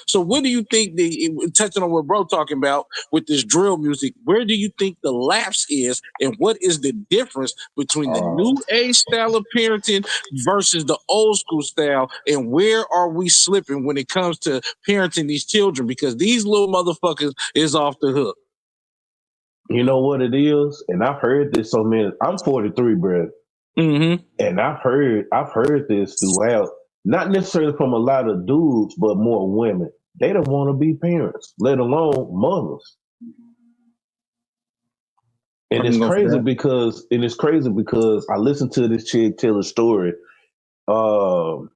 So what do you think touching on what bro talking about with this drill music, where do you think the lapse is and what is the difference between the new age style of parenting versus the old school style, and where are we slipping when it comes to parenting these children, because these little motherfuckers is off the hook. You know what it is? And I've heard this so many. I'm 43, bro. Mm-hmm. And I've heard this throughout, not necessarily from a lot of dudes, but more women. They don't want to be parents, let alone mothers. And I can go for that. it's crazy because I listened to this chick tell a story. Um,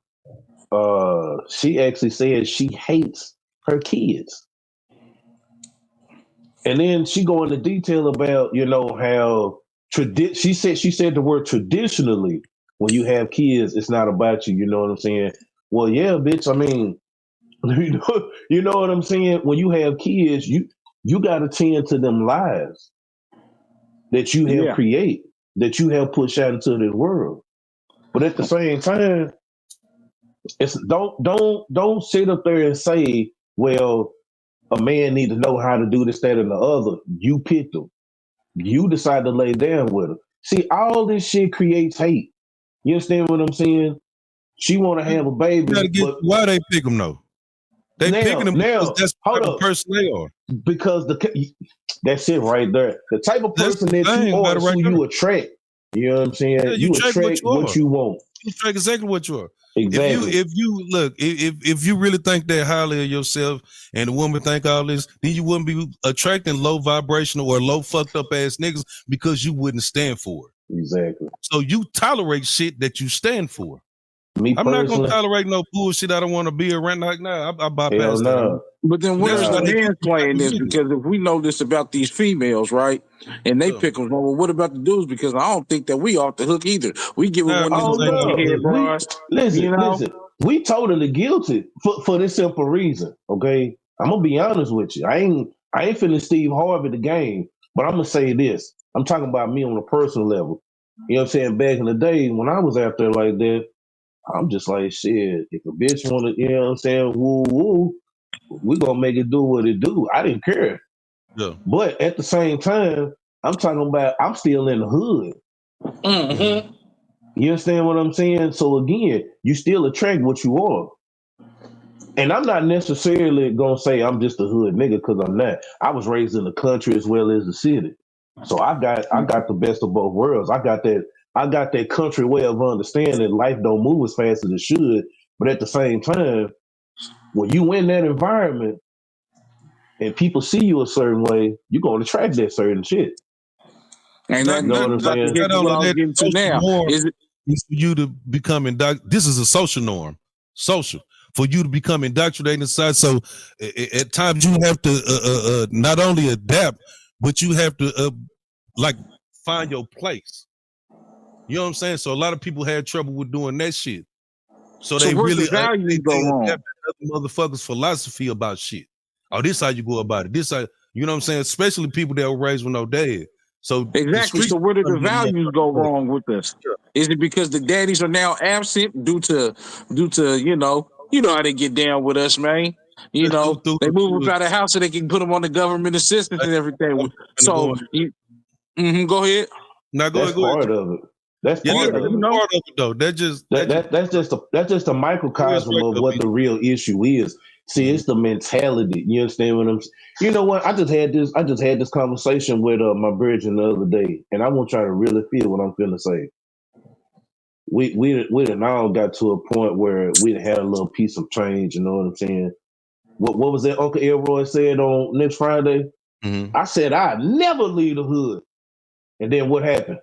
she actually said she hates her kids, and then she go into detail about how she said the word traditionally. When you have kids, it's not about you. You know what I'm saying? Well, yeah, bitch. I mean, you know what I'm saying? When you have kids, you got to tend to them lives that you have Yeah. created, that you have pushed out into this world. But at the same time, it's don't sit up there and say, well, a man need to know how to do this, that, and the other. You picked them. You decide to lay down with them. See, all this shit creates hate. You understand what I'm saying? She want to have a You gotta baby, get but why they pick them though. They picking them because now, that's the hold type of up, person they are. because that's it right there. The type of That's person the that you thing are about it is right who there. you attract. You know what I'm saying? Yeah, you You track what attract you what are. you want. You track exactly what you are. Exactly. If you look, if you really think that highly of yourself and the woman think all this, then you wouldn't be attracting low vibrational or low fucked up ass niggas because you wouldn't stand for it. Exactly. So you tolerate shit that you stand for. Me I'm not gonna personally, tolerate no bullshit I don't want to be around. Like, nah, I hell bypass that. no. But then That's where's just the how Nah. they man get these type playing of this? niggas. Because if we know this about these females, right, and they Yeah. pick them, well, what about the dudes? Because I don't think that we off the hook either. We give it Nah, one of these Oh niggas ain't off monkey the no. head hook. We bras, listen, you know? listen. We totally guilty for this simple reason. Okay. I'm gonna be honest with you. I ain't feeling Steve Harvey the game, but I'm gonna say this. I'm talking about me on a personal level. You know what I'm saying? Back in the day when I was out there like that, I'm just like, shit, if a bitch wanna, you know what I'm saying, woo woo, we gonna make it do what it do. I didn't care. Yeah. But at the same time, I'm talking about I'm still in the hood. Mm-hmm. You understand what I'm saying? So again, you still attract what you are. And I'm not necessarily gonna say I'm just a hood nigga because I'm not. I was raised in the country as well as the city. So I got the best of both worlds. I got that country way of understanding life don't move as fast as it should. But at the same time, when you in that environment and people see you a certain way, you're gonna attract that certain shit. And Not You know that's not what I'm not about to saying? hit not what only I was that, getting to social now. norm Is it? is for you to become this is a social norm. Social. For you to become indoctrinated inside. So at times you have to not only adapt, but you have to like find your place. You know what I'm saying? So a lot of people had trouble with doing that shit. So So they where the really values go they wrong? adapted other motherfuckers' philosophy about shit. Oh, this how you go about it. This how you know what I'm saying? Especially people that were raised with no dad. So the Exactly. streets So where did the become them values go motherfuckers. wrong with us? Is it because the daddies are now absent due to you know how they get down with us, man? You Let's do know through they move the up out of the house so they can put them on the government assistance and everything. I'm finna go So on. go ahead. Now That's go ahead. part of it. That's Yeah, Yeah, part that's of you it. know. part of it though. That, That just that that's just a go ahead microcosm straight of though, what B. the real issue is. See, Mm-hmm. it's the mentality. You understand what I'm saying? You know what? I just had this conversation with my virgin the other day, and I want y'all to really feel what I'm finna say. We done all got to a point where we had a little piece of change. You know what I'm saying? What was that Uncle Elroy said on next Friday? Mm-hmm. I said I'd never leave the hood, and then what happened?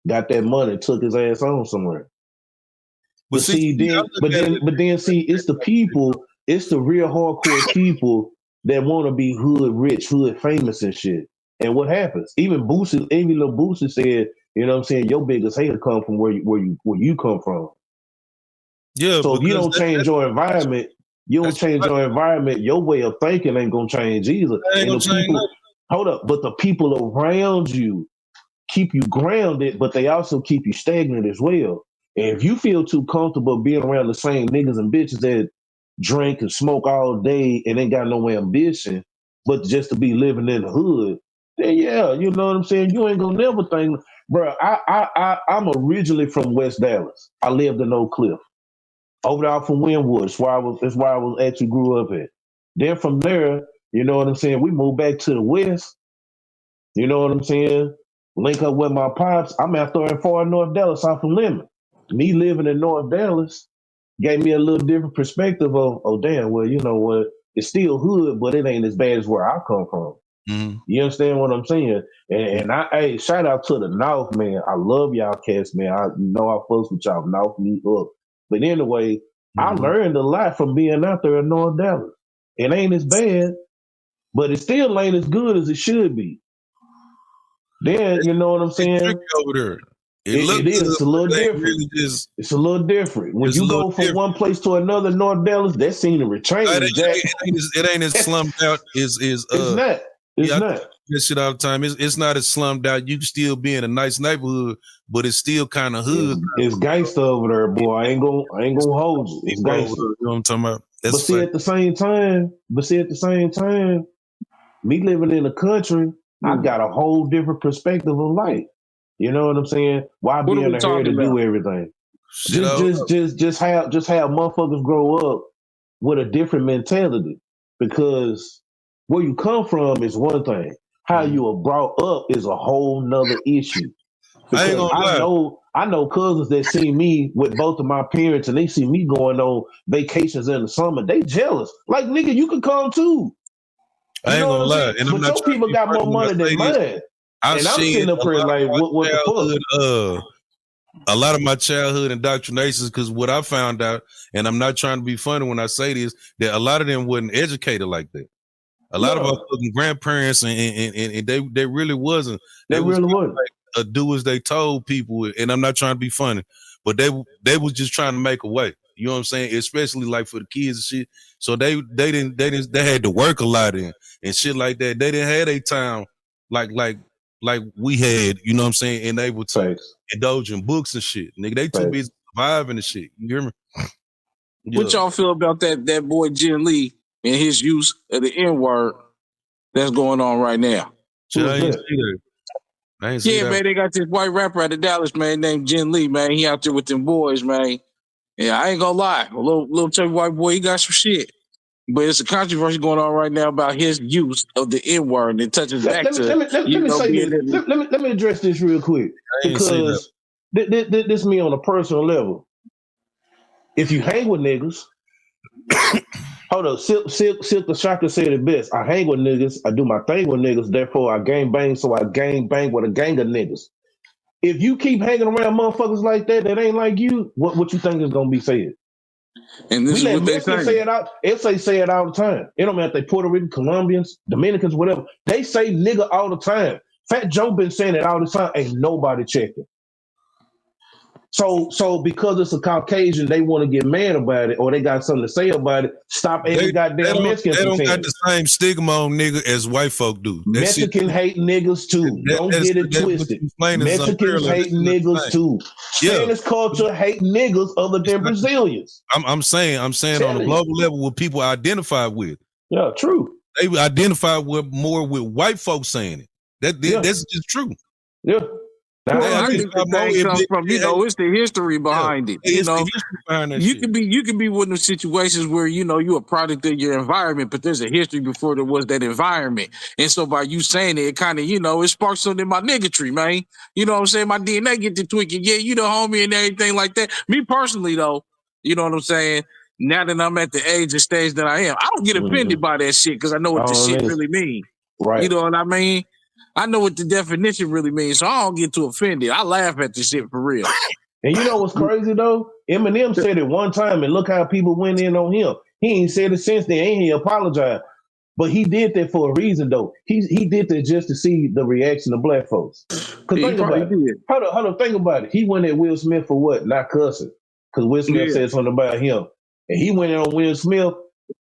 Got that money, took his ass on somewhere. But But see, see, I then, look but at then, it but then, see, it's the real hardcore people that want to be hood rich, hood famous and shit. And what happens? Even little Boosie said, you know what I'm saying, your biggest hater come from where you come from. yeah, So if you because don't change your environment, that's your way of thinking ain't gonna change either. I ain't And gonna the change people, nothing. hold up, but the people around you keep you grounded, but they also keep you stagnant as well. And if you feel too comfortable being around the same niggas and bitches drink and smoke all day and ain't got no ambition, but just to be living in the hood, then yeah, you know what I'm saying? You ain't gonna never think, bro. I'm originally from West Dallas. I lived in Oak Cliff. Over there from Wynwood. That's where I was actually grew up at. Then from there, you know what I'm saying? We moved back to the West. You know what I'm saying? Link up with my pops. I'm out there in far North Dallas, off of Lemon. Me living in North Dallas gave me a little different perspective of, oh damn, well, you know what? It's still hood, but it ain't as bad as where I come from. Mm-hmm. You understand what I'm saying? And hey, shout out to the North, man. I love y'all cats, man. I know I fucks with y'all North me up. But anyway, I learned a lot from being out there in North Dallas. It ain't as bad, but it still ain't as good as it should be. Then you know what I'm It's saying? tricky over there. It is. It's a little different. Really just, it's a little different. When it's a you little go from different. one place to another, North Dallas, that scenery change, Jack. It ain't as slummed out as It's not. It's yeah, not. I tell this shit all the time. It's not as slummed out. You can still be in a nice neighborhood, but it's still kind of hood. It's gangster over there, boy. I ain't gonna hold you. It's gangster. You know what I'm talking about? That's But see, at the same time, me living in the country, I got a whole different perspective of life. You know what I'm saying? Why What be are in we the hair to talking about? do everything? Just have motherfuckers grow up with a different mentality, because where you come from is one thing. How you are brought up is a whole nother issue. I ain't Because gonna lie. I know cousins that see me with both of my parents and they see me going on vacations in the summer. They jealous. Like, nigga, you can come too. I You ain't know what gonna I'm lie. saying? And I'm But not your trying to people be got funny more when I money than say this. mine. I And I'm seen sitting up a here lot like, of my what the fuck? childhood, a lot of my childhood indoctrinations, because what I found out, and I'm not trying to be funny when I say this, that a lot of them wasn't educated like that. A lot of our fucking grandparents and they really wasn't. They was really kind wasn't. of like do as they told people, and I'm not trying to be funny, but they was just trying to make a way. You know what I'm saying? Especially like for the kids and shit. So they had to work a lot and shit like that. They didn't have a time like we had, you know what I'm saying, and able to indulge in books and shit. Nigga, they too busy surviving and shit. You hear me? Yeah. What y'all feel about that boy Jin Lee and his use of the N-word that's going on right now? Shit, I ain't see that. I ain't see Yeah, that. man, they got this white rapper out of Dallas, man, named Jin Lee, man. He out there with them boys, man. Yeah, I ain't gonna lie. A little chubby white boy, he got some shit. But it's a controversy going on right now about his use of the N-word, and it touches back to, you know, being in let me address this real quick, because this me on a personal level. If you hang with niggas, hold up, Silk the Shocker said it best. I hang with niggas, I do my thing with niggas, therefore I gang bang, so I gang bang with a gang of niggas. If you keep hanging around motherfuckers like that ain't like you, what you think is gonna be said? And this we is let what they Mexicans say. say it out. They say it all the time. It don't matter if they Puerto Rican, Colombians, Dominicans, whatever. They say nigga all the time. Fat Joe been saying it all the time. Ain't nobody checking. So because it's a Caucasian, they want to get mad about it, or they got something to say about it. Stop every goddamn Mexican They don't pretending. got the same stigma on nigga as white folk do. That Mexican shit, hate niggas too. Don't get it twisted. Mexicans hate niggas too. Spanish culture hate niggas other than Brazilians. I'm saying on a global level what people identify with. Yeah, true. They identify with more with white folks saying it. That's just true. Yeah. Well, I think the thing comes from, you know, it's the history behind it. You It's the know, history behind that you shit. can be one of those situations where, you know, you're a product of your environment, but there's a history before there was that environment. And so by you saying it kind of, you know, it sparks something in my niggatry, man. You know what I'm saying? My DNA get to tweaking. Yeah, you the homie and everything like that. Me personally, though, you know what I'm saying? Now that I'm at the age and stage that I am, I don't get offended by that shit because I know what the shit really mean. Right. You know what I mean? I know what the definition really means, so I don't get too offended. I laugh at this shit for real. And you know what's crazy though? Eminem said it one time, and look how people went in on him. He ain't said it since then. Ain't he apologized? But he did that for a reason though. He did that just to see the reaction of black folks. Cause think about it. Hold up, think about it. He went at Will Smith for what? Not cussing. Because Will Smith said something about him. And he went in on Will Smith.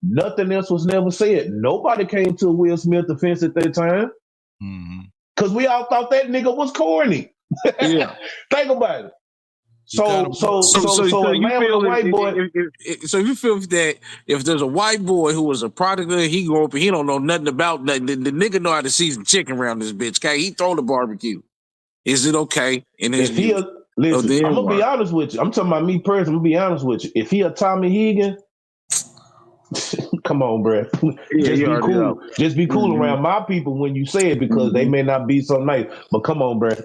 Nothing else was never said. Nobody came to Will Smith defense at that time. Because we all thought that nigga was corny. Yeah. Think about it. So So you Atlanta with a feel white boy. so you feel that if there's a white boy who was a product of, he grew up and he don't know nothing about nothing, the nigga know how to season chicken around this bitch. Okay, he throw the barbecue. Is it okay in his If he view of listen, the I'm gonna be N-word? honest with you. I'm talking about me personally. I'm gonna be honest with you. If he a Tommy Hegan, come on, bro. Yeah, Just you be already know. cool. Just be cool Mm-hmm. around my people when you say it because they Mm-hmm. may not be so nice. But come on, bro.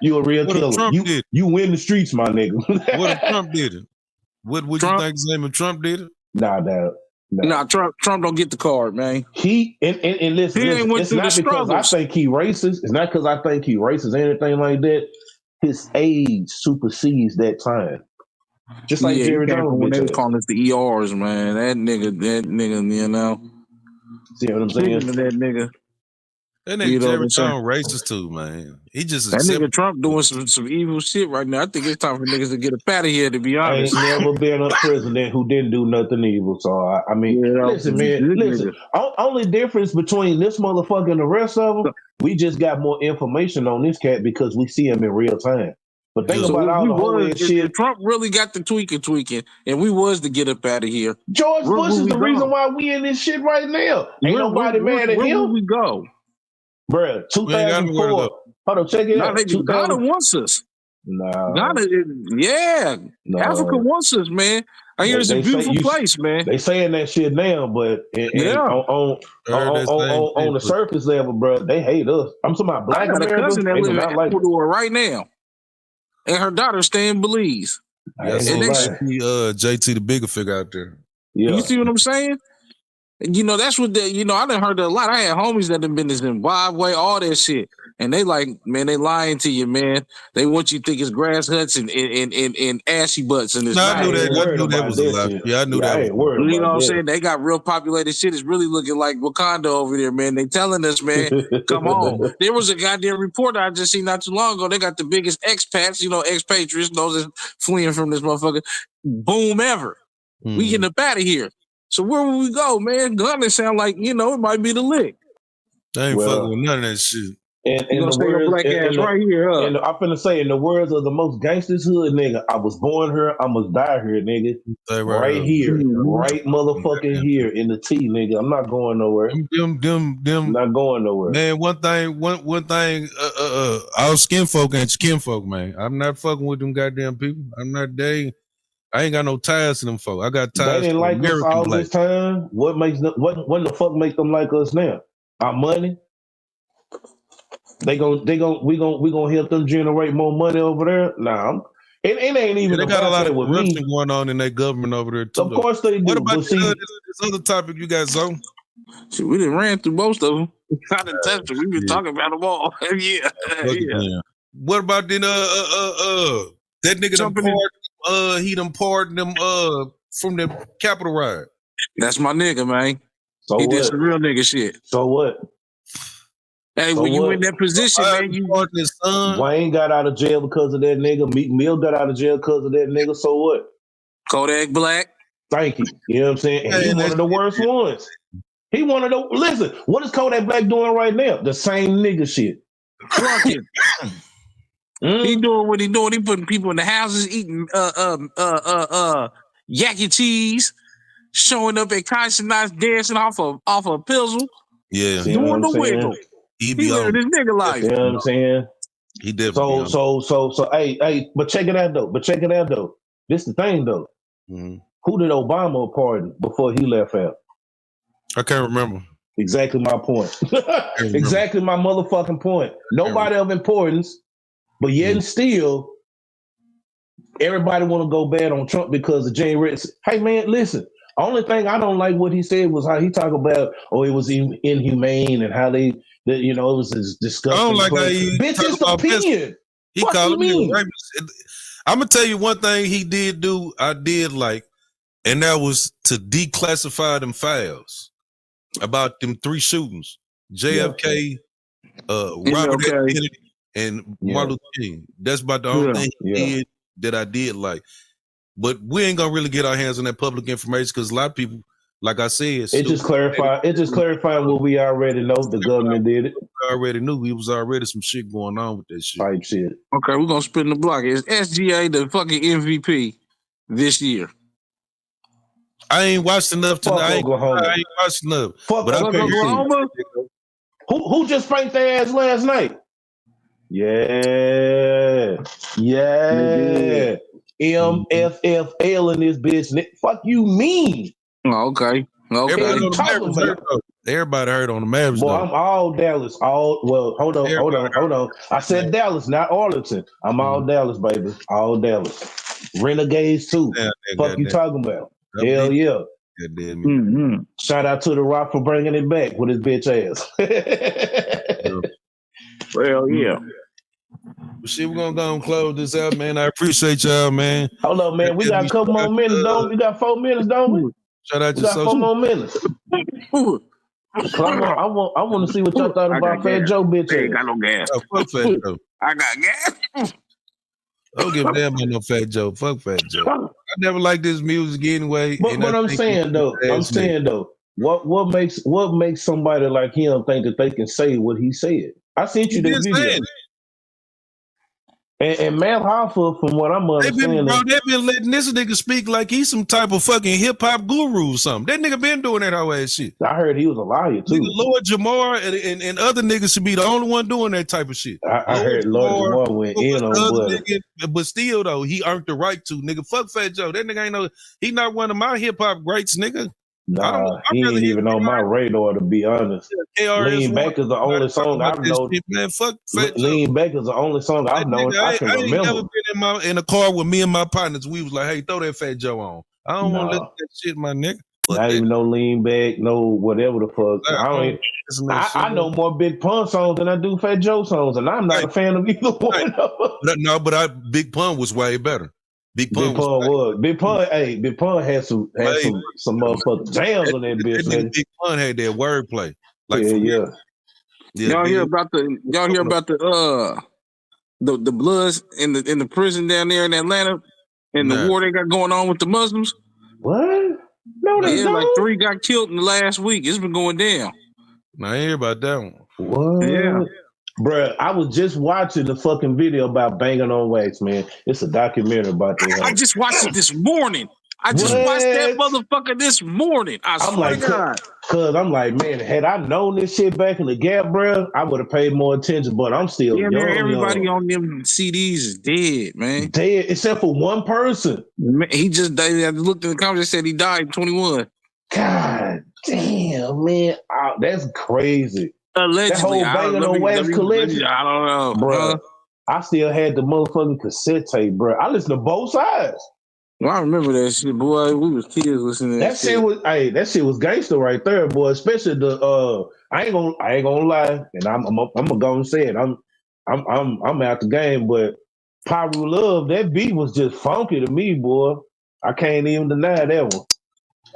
You a real What if killer. Trump did? You win the streets, my nigga. What if Trump did it? What would you Trump? think, Sam, if Trump did it? Nah. Nah, Trump don't get the card, man. He and listen, He ain't went it's through the not because I struggles. think he racist. It's not because I think he racist or anything like that. His age supersedes that time. Just like Yeah, he Jerry came Jones, from when bitch they was ass. calling us the ERs, man. That nigga, you know. See what I'm saying? Speaking of that nigga, That you nigga know what Jerry I'm saying? Jones racist too, man. He just That nigga accepted. Trump doing some evil shit right now. I think it's time for niggas to get up out of here, to be honest. Ain't never been a president who didn't do nothing evil. So I mean, You know, listen, man, this listen. nigga. Only difference between this motherfucker and the rest of them, we just got more information on this cat because we see him in real time. But think Yeah. So about if all we the whole was, ass if shit. Trump really got the tweaking, and we was to get up out of here, George where Bush would is we the reason go? why we in this shit right now. Ain't nobody mad at Where him, would we go? bruh. We ain't got nowhere to 2004. go. Hold on, check it Now out. Ghana 2000. wants us. No, Ghana, yeah, Africa no. wants us, man. I hear it's a They say beautiful you. place, man. They saying that shit now, but and Yeah, Heard that same on shit, the but surface level, bro, they hate us. I'm talking about I Black got a cousin Americans. that They do live in not like us. Ecuador right now, and her daughter stay in Belize. yeah, I I ain't And seen gonna they, lie. JT the bigger figure out there. you Yeah, see what I'm saying? And that's what I done heard that a lot. I had homies that have been in Zimbabwe, all that shit. And they like, man, they lying to you, man. They want you to think it's grass huts and ashy butts, and it's No, I I knew not, ain't that. man. I worried knew that about was a that lie. shit. Yeah, I knew Yeah, that I was ain't a lie. worried You know about what I'm that. saying? They got real populated shit. It's really looking like Wakanda over there, man. They telling us, man, come on. There was a goddamn report I just seen not too long ago. They got the biggest expats, expatriates, those that fleeing from this motherfucker, boom ever. We getting up out of here. So where will we go, man? Gunna sound like, it might be the lick. I ain't fucking Well, with none of that shit. You in gonna the stay your words black ass right here, huh? I'm finna say in the words of the most gangsters hood nigga, I was born here, I must die here, nigga. Stay Right right here, Mhm. right motherfucking here in the T, nigga. I'm not going nowhere. I'm Them. not going nowhere. Man, one thing. All skin folk ain't skin folk, man. I'm not fucking with them goddamn people. I'm not. I ain't got no ties to them folk. I got They ties didn't to like us American all black. this time. What makes them? What the fuck make them like us now? Our money. We gonna help them generate more money over there. Nah, it ain't Yeah, even they got a about lot that of with corruption me. going on in their government over there too, Of though. course they What do, about but see, this other topic you got, Zoe? Shit, we done ran through most of them. I done touched them. We've been Yeah, talking about them all. Yeah, fuck it yeah. then. What about then? That nigga done Jumping in. he done pardoned them from the Capitol riot. That's my nigga, man. so He did what? some real nigga shit. So what? Hey, So when you in what? that position, I man, you pardoned his son. Wayne got out of jail because of that nigga. Meek Mill got out of jail because of that nigga. So what? Kodak Black. Thank you. You know what I'm saying? And he Man, one of the worst ones. He one of the listen. What is Kodak Black doing right now? The same nigga shit. Drunken. He Mm? doing what he doing. He putting people in the houses eating yaki cheese, showing up at concert nights, dancing off a pizzle, Yeah, See what doing I'm the saying? wiggle. he He be on. living his nigga life. You know what I'm saying? He definitely be So on. so so so hey, but check it out though. This the thing though. Mhm. Who did Obama pardon before he left out? I can't remember. Exactly my point. Can't remember. Exactly my motherfucking point. Can't remember. Nobody of importance, but yet Mhm. and still, everybody want to go bad on Trump because of Jane Ritz. Hey man, listen. Only thing I don't like what he said was how he talked about, it was inhumane and how it was this I don't disgusting like how place. he Bitch, talk it's about pistols. opinion. He Fuck called you him nigga mean? rapist. I'm gonna tell you one thing he did do. I did like, and that was to declassify them files about them 3 shootings: Yeah, JFK, Robert F. MLK. Kennedy, and yeah, Martin Luther King. That's about the only Yeah. thing he yeah. did that I did like. But we ain't gonna really get our hands on that public information because a lot of people, like I said, It just clarified. It just clarified what we already know. The government did it. already knew he was already some shit going on with that shit. Type shit. Okay, we're gonna spin the block. Is SGA the fucking MVP this year? I ain't watched enough to. Fuck I ain't Oklahoma. watched enough. Fuck But I Fuck think Oklahoma? Who just spanked their ass last night? Yeah. Yeah. MFFL in this bitch. Fuck you mean? Oh, okay. everybody Okay. you on the talking Mavericks about? hurt though. Everybody hurt on the Mavericks Boy, though. I'm all Dallas. Hold on. I said Dallas, not Arlington. I'm all Dallas, baby. All Dallas. Renegades too. Fuck you talking about? Hell yeah. Goddamn it. Mm-hmm. Shout out to The Rock for bringing it back with his bitch ass. Well, yeah. Well, shit, we're gonna go and close this out, man. I appreciate y'all, man. Hold on, man. We got a couple more minutes, don't we? We got 4 minutes, don't we? Shout out We to got 4 social. more minutes. I want to see what y'all thought about Fat gas. Joe bitch Hey, ass. got no gas. Oh, fuck Fat Joe. I got gas. I don't give a damn about no Fat Joe. Fuck Fat Joe. I never liked this music anyway. But I'm saying though, what makes somebody like him think that they can say what he said? I sent you that video. And Matt Hoffa, from what I'm understanding, they've been letting this nigga speak like he's some type of fucking hip hop guru or something. That nigga been doing that whole ass shit. I heard he was a liar too. Nigga, Lord Jamar and other niggas should be the only one doing that type of shit. I heard Lord Jamar went in on Butter. But still though, he earned the right to. Nigga, fuck Fat Joe. That nigga ain't no. He not one of my hip hop greats, nigga. Nah, he ain't even on my radar, to be honest. Lean Back is the only song I've known. Man, fuck Fat Joe. Lean Back is the only song I've known. I can remember. I ain't never been in a car with me and my partners. We was like, hey, throw that Fat Joe on. I don't want to listen to that shit, my nigga. I even know Lean Back, no whatever the fuck. I know more Big Pun songs than I do Fat Joe songs, and I'm not a fan of either one of them. No, but Big Pun was way better. Big Pun had some motherfucking jams on that bitch. Big Pun had that wordplay. Like yeah. Y'all hear about the Bloods in the prison down there in Atlanta and the war they got going on with the Muslims? What? No, they don't. Like 3 got killed in the last week. It's been going down. I hear about that one. What? Yeah. Bruh, I was just watching the fucking video about Banging on Wax, man. It's a documentary about that. I just watched it this morning. I just watched that motherfucker this morning. I'm like, God. Cause I'm like, man, had I known this shit back in the Gap, bruh, I would have paid more attention. But I'm still young. Everybody on them CDs is dead, man. Dead, except for one person. He just died. I looked in the comments and said he died 21. God damn, man, that's crazy. Allegedly, that whole Banging on Wax collection. I don't know, bro. I still had the motherfucking cassette tape, bro. I listened to both sides. Well, I remember that shit, boy. We was kids listening to that shit. That shit was gangster right there, boy. Especially the I ain't gonna lie, and I'm gonna go and say it. I'm out the game, but Pyro Love, that beat was just funky to me, boy. I can't even deny that one.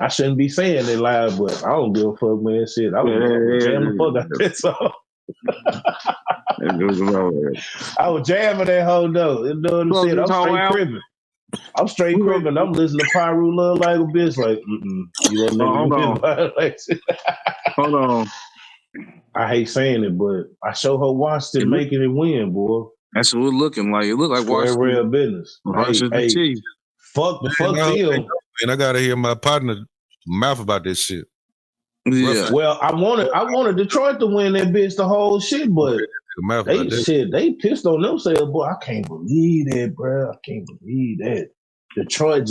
I shouldn't be saying it live, but I don't give a fuck, man. Shit, I was jamming the fuck out that song. I was jamming that whole though. You know what I'm saying? I'm straight cribbing. I'm straight cribbing. I'm listening to Pyro Love like a bitch. Like, you hold on. I hate saying it, but I show her Washington making it win, boy. That's what it looking like. It look like Washington. Real business. Hey, fuck them. And I gotta hear my partner mouth about this shit. Yeah. Well, I wanted Detroit to win that bitch the whole shit, but they pissed on themselves, boy. I can't believe that, bro. I can't believe that. Detroit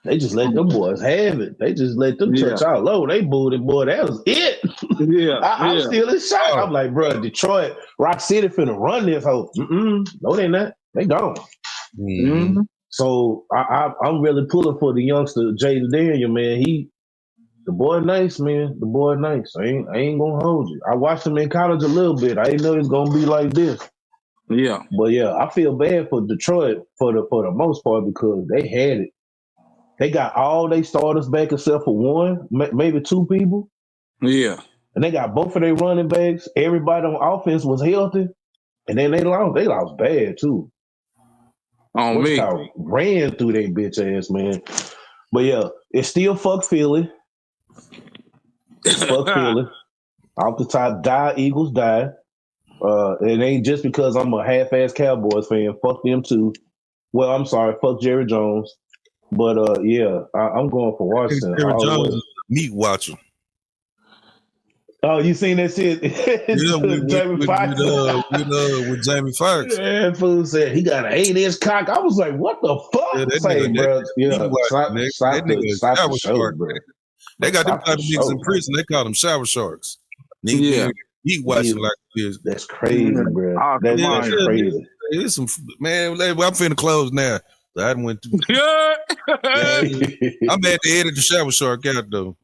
they just let them boys have it. They just let them touch all low. They booed it, boy. That was it. Yeah. I'm still in shock. I'm like, bro, Detroit, Rock City finna run this hoe. No, they not. They gone. Mm-hmm. So I'm really pulling for the youngster, Jaden Daniel, man. The boy nice, man. The boy nice. I ain't gonna hold you. I watched him in college a little bit. I didn't know it's gonna be like this. Yeah. But yeah, I feel bad for Detroit for the most part because they had it. They got all they starters back except for one, maybe 2 people. Yeah. And they got both of their running backs. Everybody on offense was healthy. And then they lost bad too. On me. Ran through their bitch ass, man. But yeah, it's still fuck Philly. Fuck Philly. Off the top, die Eagles, die. It ain't just because I'm a half-ass Cowboys fan. Fuck them too. Well, I'm sorry, fuck Jerry Jones. But yeah, I'm going for I think Washington Sarah all the Jones way. is a meat watcher. Oh, you seen that shit? Yeah, Jamie Foxx. with Jamie Foxx. Yeah, fool said he got an 8-inch cock. I was like, what the Yeah, fuck? that Say, nigga, that bro, meat yeah, watching. That nigga is stop the shower show, shark. bro. They got them Stop type the of niggas show, in prison. They call them shower sharks. Nigga Yeah. meat watching man. like this. That's crazy, bro. That's Osmania. crazy. It's some man. I'm finna close now. I went to. Yeah. Yeah, I'm at the end of the shower shark out though.